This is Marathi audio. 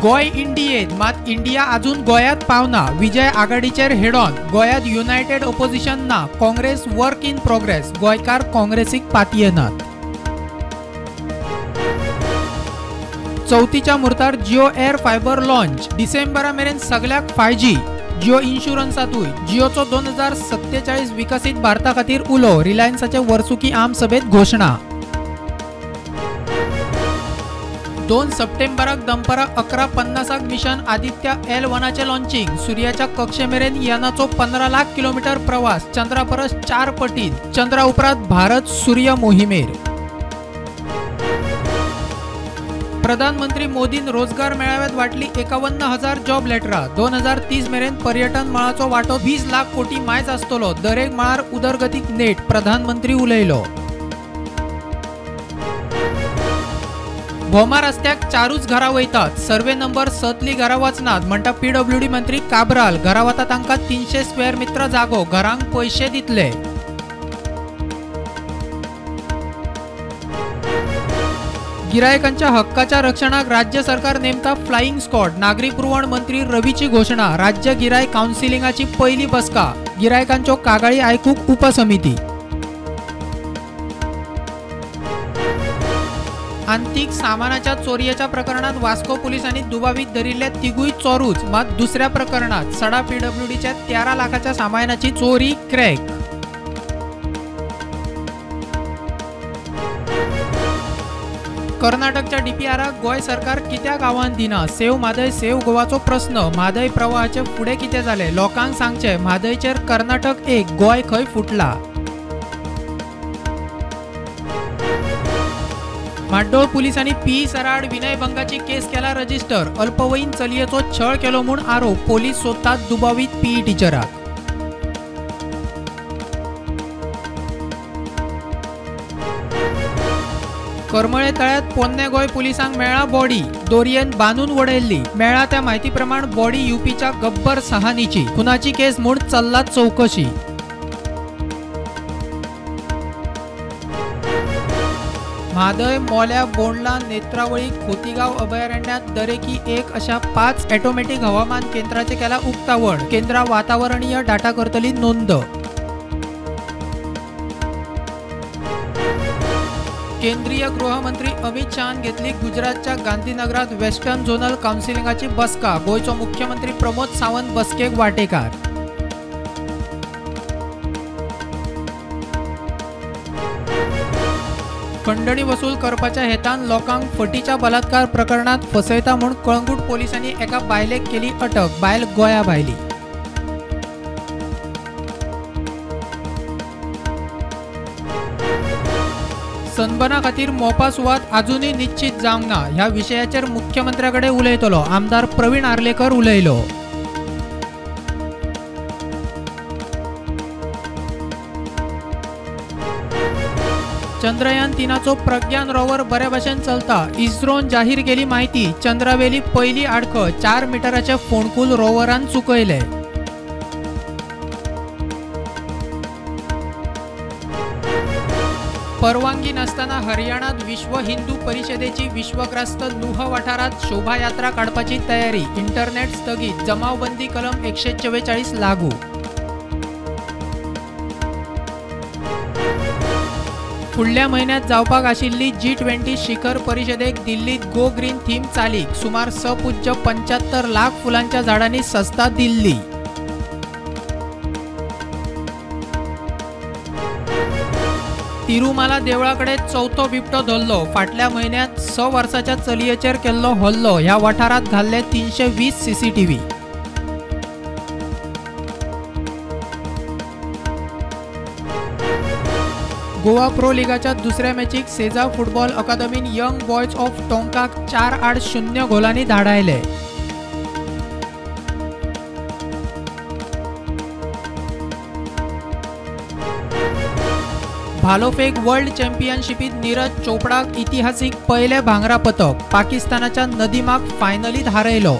गोय इंडियेत मात इंडिया अजून गोयात पावना। विजय आघाडीचेर हेड ऑन। गोयात युनायटेड ऑपोजिशन ना, काँग्रेस वर्क इन प्रोग्रेस। गोयकार काँग्रेसीक पातयेनात। चौथीच्या मुर्तार जिओ एअर फायबर लॉन्च। डिसेंबरा मेरेन सगळ्याक 5G। जिओ इन्शुरन्सातूय जिओचो 2047 विकसित भारता खातीर उलो। रिलायन्साचे वर्सुकी आम सभेत घोषणा। 2 सप्टेंबराक दनपारा 11:50 मिशन आदित्य L1चे लॉन्चिंग। सूर्याच्या कक्षेमेरेन यानाचो 15 लाख किलोमीटर प्रवास। चंद्रा परस 4 पटीन। चंद्रा उपरांत भारत सूर्य मोहिमेर। प्रधानमंत्री मोदीन रोजगार मेळाव्यात वाटली 51,000 जॉब लेटरा। 2030 मेरेन पर्यटन मळाचो वाटो 20 लाख कोटी मायज आसतलो। दरेक मळार उदरगतीक नेट। प्रधानमंत्री उलयलो। भोमा रस्त्याक 4च घरां वयतात। सर्वे नंबर 7ली घरां वचनात म्हणटा PWD मंत्री काब्राल। घरां वता तांकां 300 स्क्वेअर मिटर जागो। घरांक पैसे दितले। गिरायकांच्या हक्काच्या रक्षणाक राज्य सरकार नेमता फ्लाइंग स्क्वॉड। नागरी पुरवण मंत्री रवीची घोषणा। राज्य गिरायक काउन्सिलिंगाची पहिली बसका। गिरायकांच्यो कागाळी आयकूंक उपसमिती। आंतीक सामानाच्या चोरयेच्या प्रकरणात वास्को पोलिसांनी दुबावीत धरिल्ले तिगूय चोरूच। मात दुसऱ्या प्रकरणात सडा PWDच्या 13 लाखाच्या सामानाची चोरी क्रॅक। कर्नाटकच्या DPRक गोय सरकार कित्याक आव्हान दिना? सेव म्हादय सेव गोवाचो प्रश्न। म्हादय प्रवाहाचे फुडें कितें जालें? लोकांक सांगचे। म्हादयचेर कर्नाटक एक, गोय खंय फुटला? म्हाड्डोळ पुलिसांनी PE सराड विनयभंगाची केस केला रजिस्टर। अल्पवयीन चलयेचो छळ केलो म्हूण आरोप। पोलीस सोदतात दुबावीत PE टिचराक। करमळे तळ्यात पोन्ने गोय पुलिसांक मेळ्ळा बॉडी। दोरयेन बांदून उडयल्ली। मेळ्ळा त्या म्हायती प्रमाण बॉडी UPच्या गब्बर सहानीची। खुनाची केस म्हूण चल्ला चौकशी। म्हादय, मोल्या, बोंडला, नेत्रावळी, खोतीगाव अभयारण्यात दरेकी एक अशा 5 ऑटोमॅटिक हवामान केंद्राचे केला उक्तावण। केंद्रा वातावरणीय डाटा करतली नोंद। केंद्रीय गृहमंत्री अमित शहान घेतली गुजरातच्या गांधीनगरात वेस्टर्न झोनल काउन्सिलिंगाची बसका। गोयचो मुख्यमंत्री प्रमोद सावंत बसकेक वाटेकार। खंडणी वसूल करपाच्या हेतान लोकांक फटीच्या बलात्कार प्रकरणात फसयता म्हूण कळंगूट पोलिसांनी एका बायलेक केली अटक। बायल गोंया भायली। सनबर्ना खातीर मोपा सुवात अजूनय निश्चित जावंक ना। ह्या विशयाचेर मुख्यमंत्र्याकडे उलयतलो। आमदार प्रवीण आर्लेकर उलयलो। चंद्रयान 3चो प्रज्ञान रोवर बरे भाशेन चलता। इस्रोन जाहीर केली माहिती। चंद्रावेली पहिली आडखळ 4 मिटराचे फोंडकूल रोवरान चुकयले। परवानगी नसताना हरियाणात विश्व हिंदू परिषदेची विश्वग्रस्त नुह वाठारात शोभायात्रा काढपाची तयारी। इंटरनेट स्थगित। जमावबंदी कलम 144 लागू। फुडल्या महिन्यात जावपाक आशिल्ली G20 शिखर परिषदेक दिल्लीत गो ग्रीन थीम चालीक। सुमार 6.75 लाख फुलांच्या झाडांनी सस्ता दिल्ली। तिरुमाला देवळाकडे चौथो बिबटो धरलो। फाटल्या महिन्यात 6 वर्साच्या चलयेचेर केल्लो हल्लो। ह्या वाठारात घाल्ले 320 CCTV। गोवा प्रो लीगाच्या दुसऱ्या मॅचीक सेजा फुटबॉल अकादमीन यंग बॉयज ऑफ टोंकाक 4-8-0 गोलांनी धाडायले। भालोफेक वर्ल्ड चॅम्पियनशिपीत नीरज चोपडाक इतिहासीक पयले भांगरा पदक। पाकिस्तानाच्या नदीमाक फायनलीत हारयलो।